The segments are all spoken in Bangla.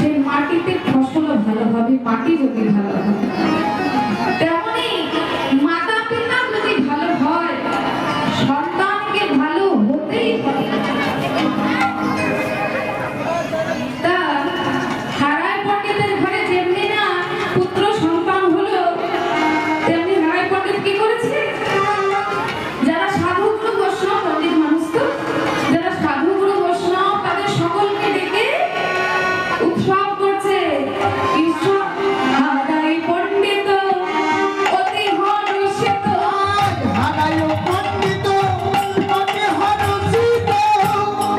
সেই মাটিতে ফসলও ভালো হবে, মাটি যদি ভালো হয়। তেমনি মাতা পিতা যদি ভালো হয়, সন্তানকে ভালো হতেই হবে। তা হারায় পণ্ডিতের ঘরে যেমনি না পুত্র সন্তান হলো, তেমনি হারায় পণ্ডিত কি করেছে? যারা সাধু গুরু বৈষ্ণব, পণ্ডিত মানুষ তো, যারা সাধু গুরু বৈষ্ণব তাদের সকলকে ডেকে উৎসব করছে। ঈশ্বর হারায় পণ্ডিত অতি হর্ষিত, হারায় পণ্ডিত অতি হর্ষিত,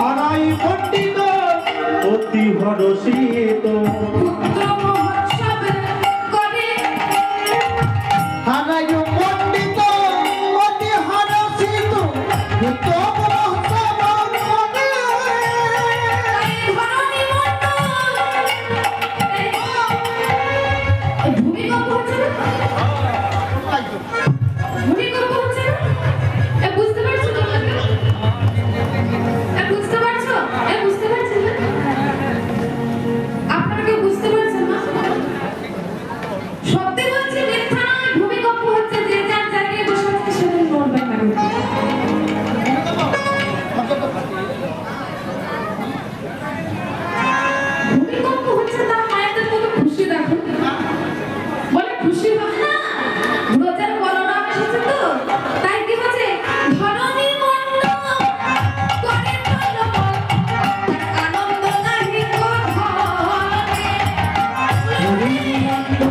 হারায় পণ্ডিত অতি হর্ষিত, পুত্র মহোৎসব করে। হারায় পণ্ডিত অতি হর্ষিত, পুত্র মহোৎসব করে। এই ধরনী মণ্ডল, এই ভূমিকম্প হচ্ছে না? ভূমিকম্প হচ্ছে না? এ বুঝতে পারছো তোমরা? এ বুঝতে পারছো? এ বুঝতে পারছো না? আপনারা কেউ বুঝতে পারছেন না? সত্যি বলছি, মিথ্যা নয়। ভূমিকম্প হচ্ছে, যে যার জায়গায় বসে আছে সেদিন নড়বে না। ভূমিকম্প হচ্ছে, তার মায়েদের কত খুশি দেখো। বলে খুশি হবে না? রোজার বলরাম এসেছে তো, তাই কি হচ্ছে? ধরণী মণ্ডল করে চলমল, আনন্দ নাহি গো ধরণী। করে ধরণী করে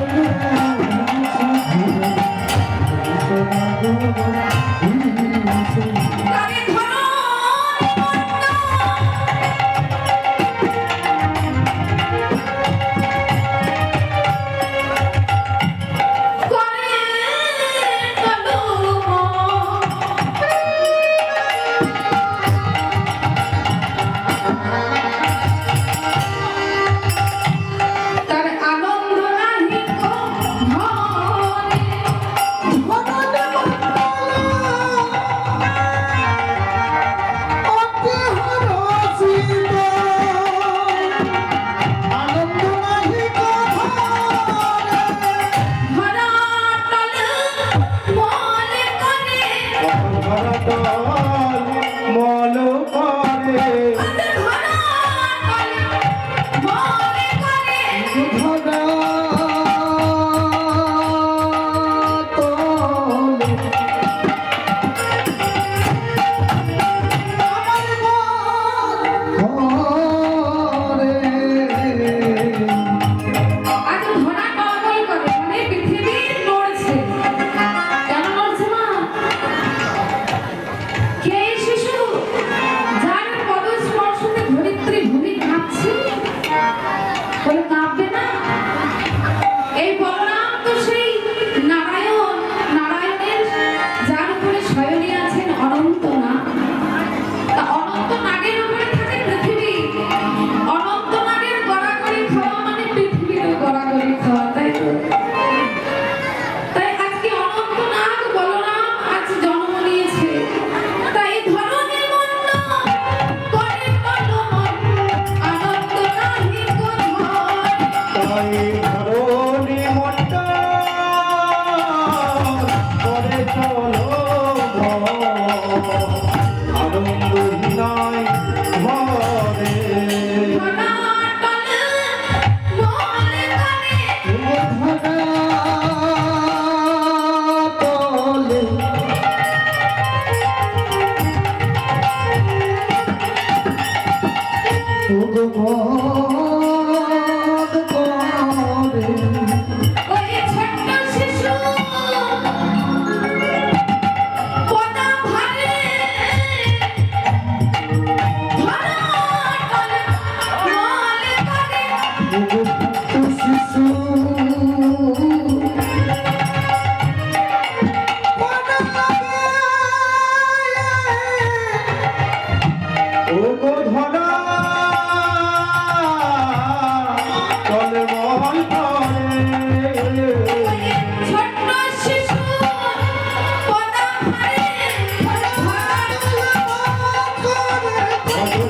তার আনন্দ নাহি গো ধরণী। ধরাতল মনে করে, মল করে ধরাতল মনে করে। আজ ধরা টলমল করে, মানে পৃথিবী নড়ছে। কেন নড়ছে না? কে এই শিশু যার পদস্পর্শে ধরিত্রী ভূমি কাঁপছে? বলে কাঁপবে না? এই বলরাম তো সেই নারায়ণ, নারায়ণের যার উপরে শয়নী আছেন অনন্ত নাগ। তা অনন্ত নাগের উপরে থাকে পৃথিবী। অনন্ত নাগের গড়াগড়ি খাওয়া মানে পৃথিবীরও গড়াগড়ি খাওয়া, তাই তো? তাই আজকে অনন্ত নাগ বলরাম আজ জন্ম নিয়েছে। তাই ধরণী মণ্ডল করে টলমল, আনন্দ নাহি গো ধরণী। তাই ধরণী মণ্ডল করে চলো আনন্দ নাই ঘরে। ধরাতল মনে করে, ধরাতলে ভগবান করে ওই ছোট্ট শিশু পদা ভারে। ধরাতল মনে করে, শিশু ও গো ধরা চলে মহল করে। ছোট্ট শিশু পদা ভারে।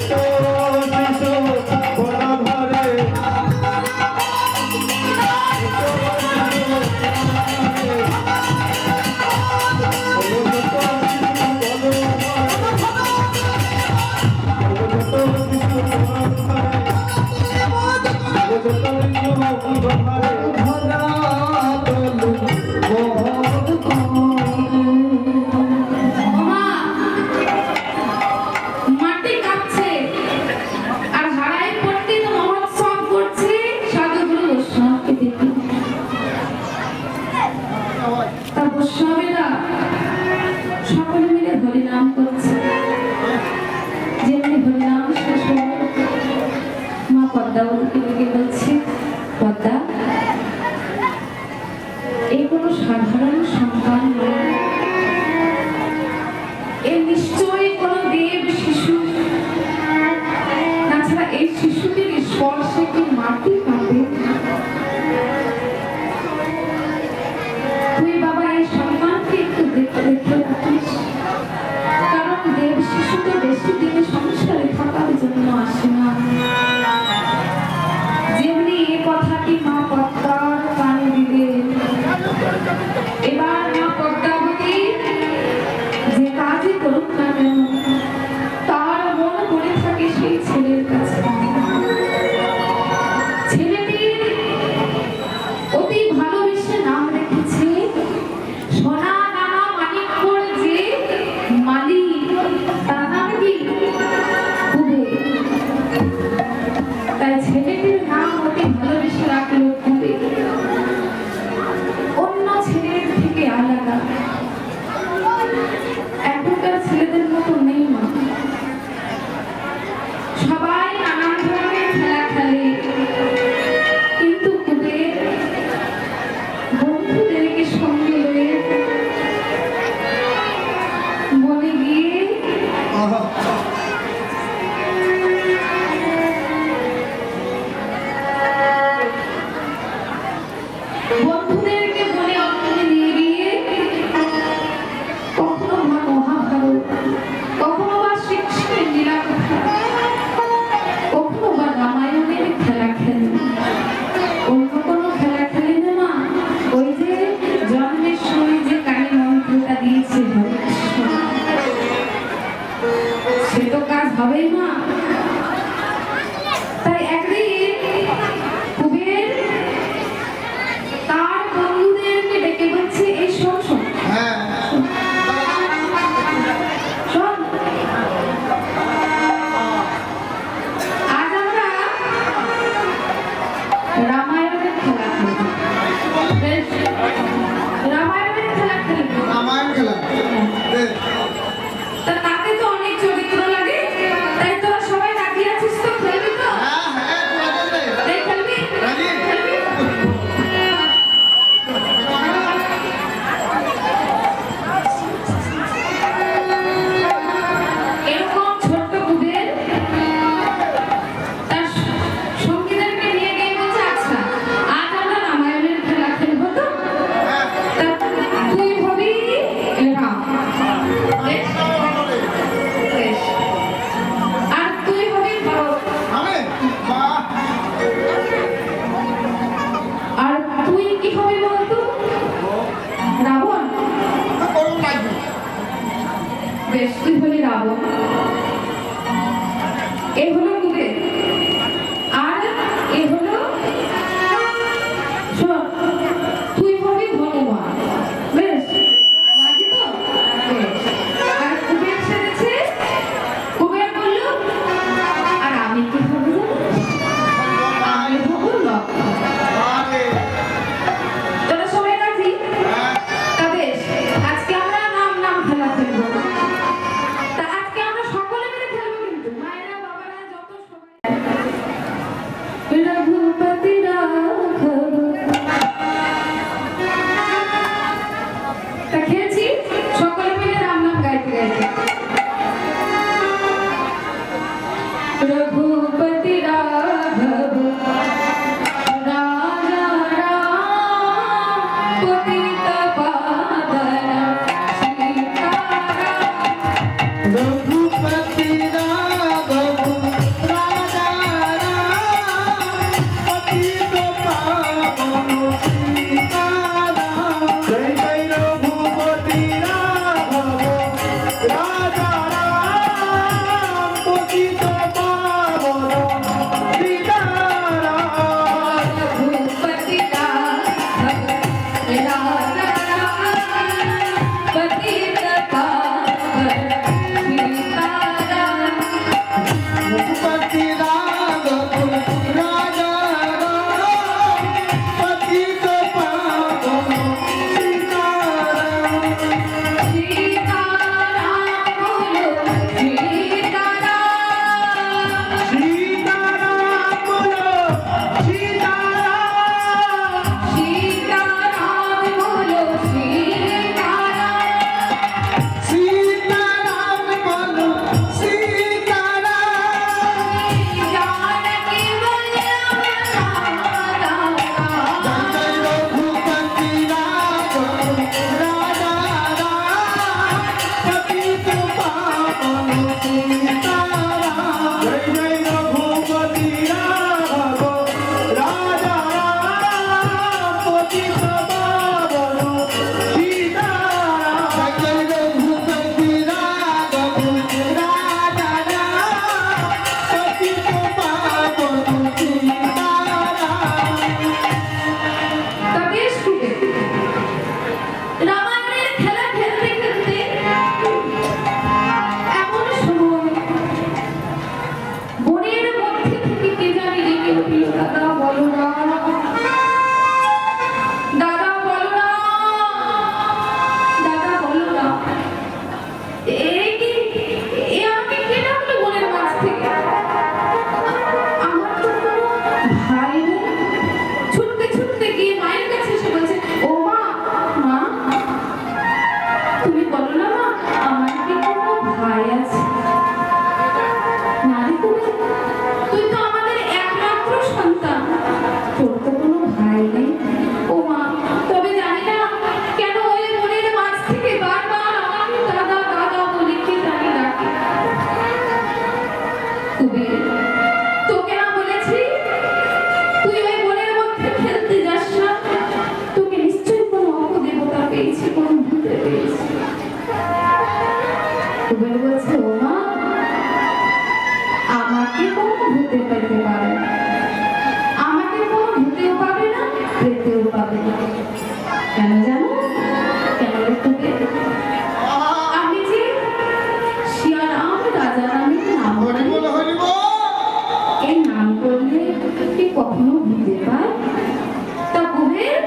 ছোট শিশু বড় ঘরে ধরা তলে মহল করে ওমা, মাটি কাঁপছে আর হারাই পণ্ডিত মহোৎসব করছে সাধুগুরু বৈষ্ণবকে দেখে। তা বৈষ্ণবেরা সকলে মিলে হরিনাম করছে। যেমনি হরিনাম শেষ হলো, মা পদ্মাবতীকে ডেকে বলছে, পদ্মা, এই কোনো সাধারণ সন্তান নয়, এ নিশ্চয়ই কোনো দেব শিশু। তাছাড়া এই শিশুটির স্পর্শে কি মাটি কাঁপে? তুই বাবা এই সন্তানকে একটু দেখতে রাখিস, কারণ দেব শিশু তো বেশি দিনে সংসারে থাকার জন্য আসে না। যেমনি এ কথাটি মা পদ্মার কানে দিলেন, এবার মা পদ্মাবতী যে কাজই করুক না কেন তার মন পড়ে থাকে সেই ছেলের কাছে। ছেলেটির অতি ভালোবেসে নাম রেখেছে সোনা দানা মানিক্যর যে মালি, তার নাম কি? কুবের। তাই ছেলেটির নাম অতি ভালোবেসে রাখলো কুবের। অন্য ছেলের থেকে আলাদা, এখনকার ছেলেদের মতো নেই মা। সবাই নানান ধরনের খেলা খেলে, কিন্তু কুবের বন্ধুদেরকে সঙ্গে লয়ে বনে গিয়ে বন্ধুদেরকে বনে অঙ্গনে নিয়ে গিয়ে কখনো বা মহাভারত, কখনো বা শ্রীকৃষ্ণের লীলা কথা, কখনো বা রামায়ণের খেলা খেলেন। অন্য কোনো খেলা খেলেন না মা। ওই যে জন্মের সময় যে কানে মন্ত্রটা দিয়েছে সে তো কাজ হবেই মা। তাই একদিন কুবের তার বন্ধুদেরকে ডেকে বলছে, এই শোন শোন শোন, আজ আমরা রামায়ণের খেলা খেলব। বেশ, রামায়ণের খেলা খেলব। রামায়ণ খেলা বেশ। তা তাতে তো অনেক চরিত্র লাগে, তাই তোরা সবাই রাজি আছিস তো? খেলবি তো? হ্যাঁ হ্যাঁ তোরা বলবে এই খেলবি? রাজি। খেলবি? এরকম ছোট্ট কুবের তার সঙ্গীদেরকে নিয়ে গিয়ে বলছে, আচ্ছা আজ আমরা রামায়ণের খেলা খেলবো তো? তা তুই হবি রাম, বেশ? বেশ। আর তুই হবি ভরত, আমি বাহ আর তুই কি হবি বলতো? রাবণ। করুন লাগবে। বেশ, তুই হলি রাবণ। এ হলো কুবের, আর এ হলো শোন, তুই হবি হনুমান। বেশ, রাজি তো? বেশ। আর কুবের সেরেছে, কুবের বলল, আর আমি কি হবো জানিস? আমি হবো লক্ষ্মণ। আরে তোরা সবাই রাজি? হ্যাঁ তা বেশ, আজকে আমরা নাম খেলা খেলবো। তা আজকে আমরা সকলে মিলে খেলবো, কিন্তু মায়েরা বাবারা যত সবাই। রঘুপতি রাঘব। তা খেলছি সকলে মিলে রাম নাম গাইতে গাইতে। রঘুপতি রাঘব রাজা রাম পতিত পাবন সীতারাম। রঘুপতি রাঘব রাজা রাম পতিত বলরাম, দাদা বলরাম, দাদা বলরাম, এই কি, এ আমাকে কে ডাকলো বনের মাছ থেকে? আমার তো কোনো ভাই নেই। ছুটতে ছুটতে গিয়ে মায়ের কাছে এসে বলছে, ও মা, মা, তুমি বলো না মা, আমার কি কোনো ভাই আছে? না রে তুমি, তুই তো আমাদের একমাত্র সন্তান, তোর তো কোনো ভাই নেই। ও মা, তবে জানি না কেন ওই মনের মাঝ থেকে বারবার আমাকে দাদা দাদা বলে কে জানি ডাকে। কুবের, তোকে না বলেছি তুই ওই বনের মধ্যে খেলতে যাস না? তোকে নিশ্চয়ই কোনো অপদেবতা পেয়েছে, কোনো ভূতে পেয়েছে। কুবের বলছে, ও মা, আমাকে কোনো ভূতে পেতে পারে না, আমাকে কোনো ভূতেও পাবে না, পেতেও পাবে না। কেন জানো? কেন রে কুবের? আমি যে শিয়ারাম রাজা রামের নাম হরি করি। বল হরি বল। এই নাম করলে কি কখনো ভূতে পায়? তা কুবের,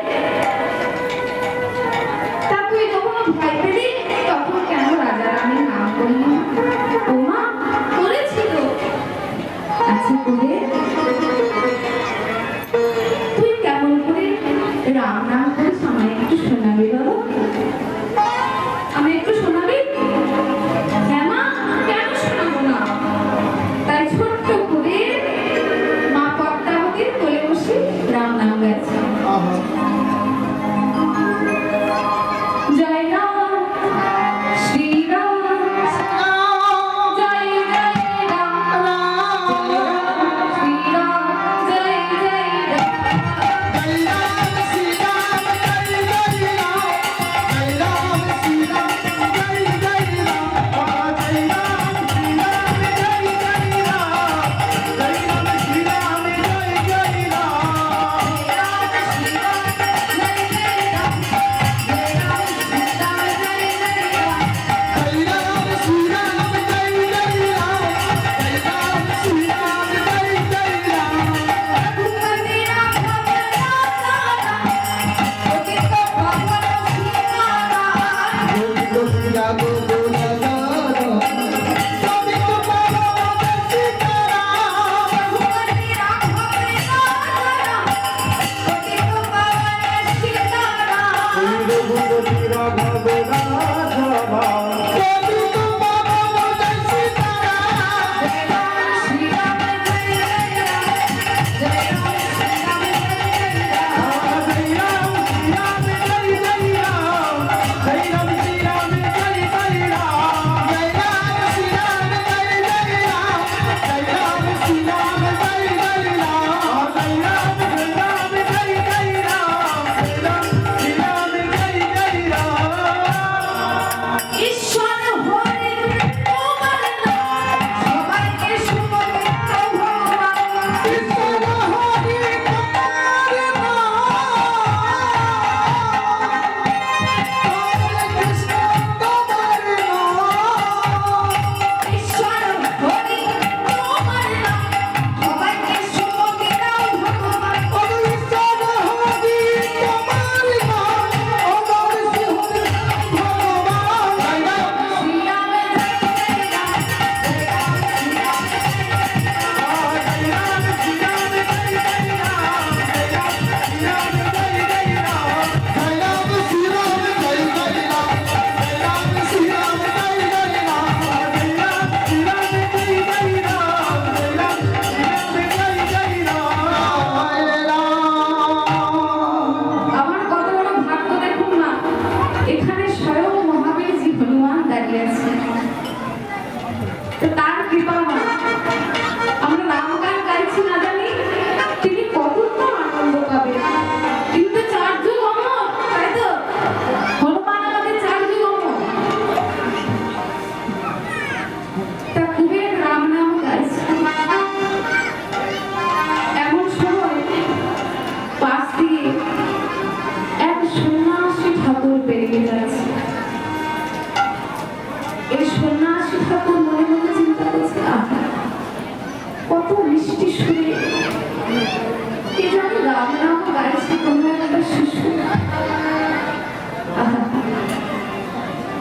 তা তুই যখন ভয় পেলি তখন কেন রাজা রামের নাম করলি? ও মা, করেছিল। আচ্ছা কুবের, তুই কেমন করে রাম নাম করিস আমায় একটু শোনাবি বাবা? আমি একটু শোনাবি? হ্যাঁ মা, কেন শোনাবো না? তাই ছোট্ট কুবের মা পদ্মাবতীর কোলে বসে রাম নাম গাইছে। আহা। জয় রাম, শ্রীরাম, জয় জয় রাম, শ্রীরাম, জয় জয় রাম। জয় রাম শ্রী রাম জয় জয় রাম। জয় রাম শ্রী রাম জয় জয় রাম। জয় রাম শ্রী রাম জয় জয় রাম। জয় রাম শ্রী রাম জয় জয় রাম।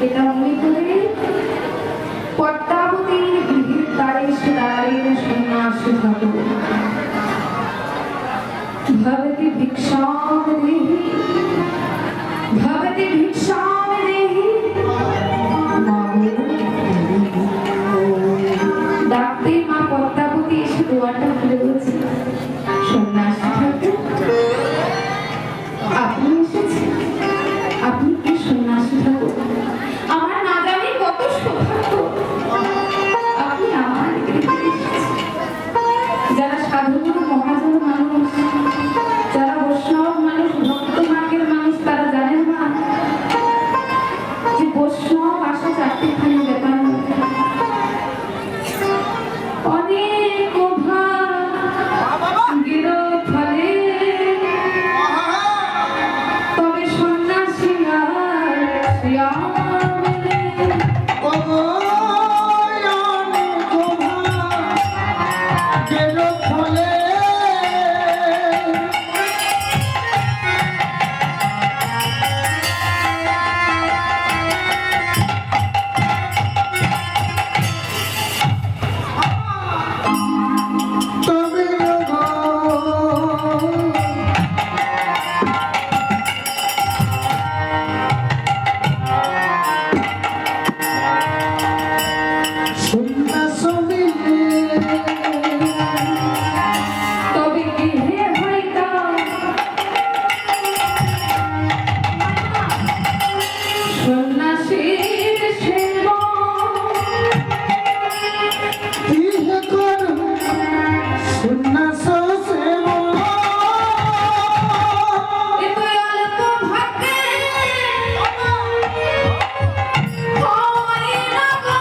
এটা মনে করে পদ্মাবতীর গৃহের দ্বারে এসে দাঁড়িয়ে সন্ন্যাসী ঠাকুর ভবতি ভিক্ষাম দেহি ভবতি ভিক্ষাম দেহি ডাকতে মা পদ্মাবতী এসে দুয়ারটা খুলে বলছে সন্ন্যাসী ঠাকুর আপনি এসেছেন আপনি কি সন্ন্যাসী ঠাকুর আমার না জানি কত সৌভাগ্য আপনি আমার গৃহে এসেছেন যারা সাধুগুরু মহাজন মানুষ যারা বৈষ্ণব মানুষ ভক্ত মার্গের মানুষ তারা জানেন না যে বৈষ্ণব আসা চারটিখানি ব্যাপার অনেক গির ফলে তবে সন্ন্যাসী তবে গৃহে হইতা সন্ন্যাসীর সেবা এত অল্প ভাগ্যে হয় না গো।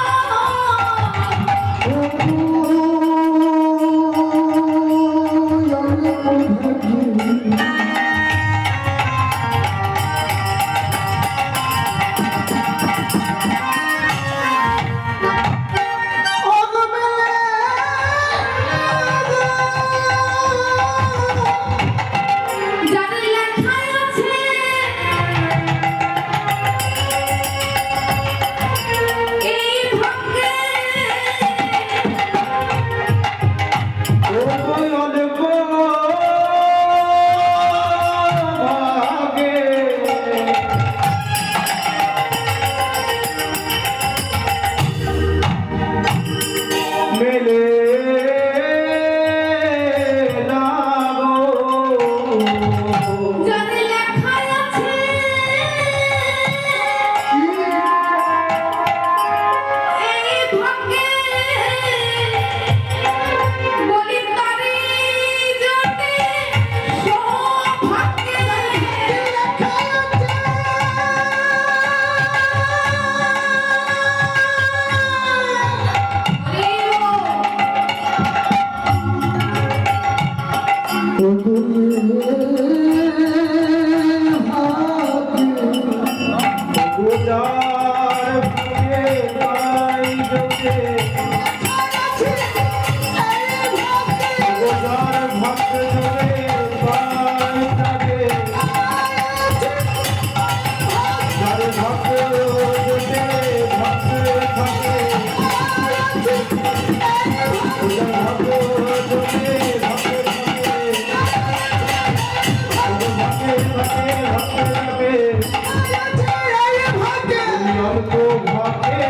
যাদের লেখায় আছে এই ভাগ্যে মেলে না গো যাদের লেখায় আছে এই ভাগ্যে বলি তারি যদি সৌভাগ্যে গোজার ফুলে পাই জোতে গোজার ভক্ত জোরে পাই থাকে যার ভক্ত জোতে ভক্ত থাকে গোজার ভক্ত জোতে ভক্ত থাকে ভক্ত থাকে অল্প ভাগে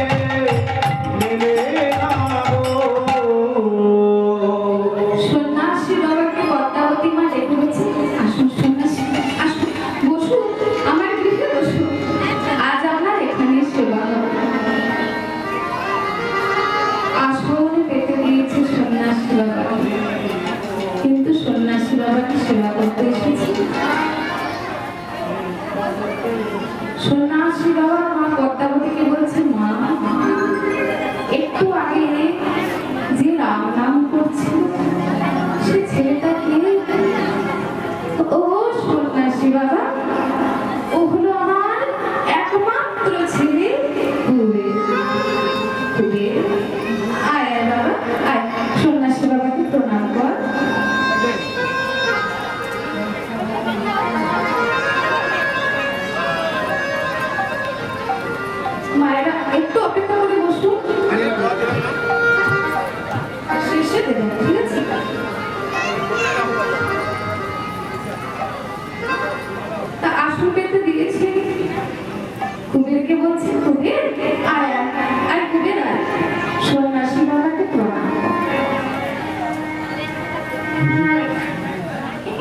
মেলে না সন্ন্যাসী বাবাকে পদ্মাবতী মা ডেকে বলছে আসুন সন্ন্যাসী আসুন বসুন আমার গৃহে বসুন আজ আপনার এখানে সেবা হবে আসন পেতে দিয়েছে সন্ন্যাসী বাবাকে কিন্তু সন্ন্যাসী বাবাকে সেবা করতে এসেছি সন্ন্যাসী বাবা মা পদ্মাবতীকে বলছে মা একটু আগে যে রাম নাম করছিল সে ছেলেটা কে ও সন্ন্যাসী বাবা ও হলো আমার একমাত্র ছেলে কুবের কুবের আয় আয় বাবা আয় সন্ন্যাসী বাবাকে প্রণাম কর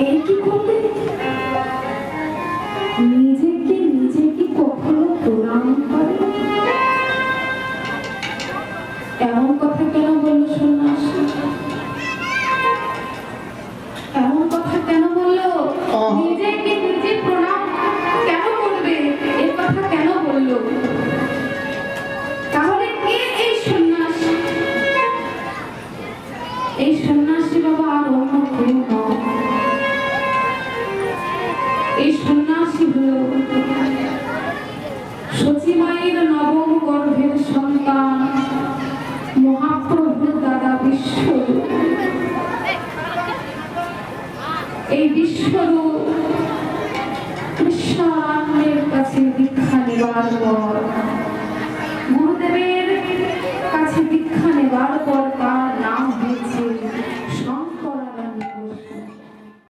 এই কি করবে? নিজেকে নিজে কি কখনো প্রণাম করে? এমন কথা কেন বললো সন্ন্যাসী? এমন কথা কেন বললো? নিজেকে নিজে প্রণাম কেন করবে? এ কথা কেন বললো? তাহলে কে এই সন্ন্যাসী? এই সন্ন্যাসী বাবা আর অন্য কেউ নয়। এই সন্ন্যাসী হলো সতী মায়ের নবম গর্ভের সন্তান মহাপ্রভুর দাদা বিশ্বরূপ। এই বিশ্বরূপ কৃষ্ণের কাছে দীক্ষা নেবার পর, গুরুদেবের কাছে দীক্ষা নেবার পর তার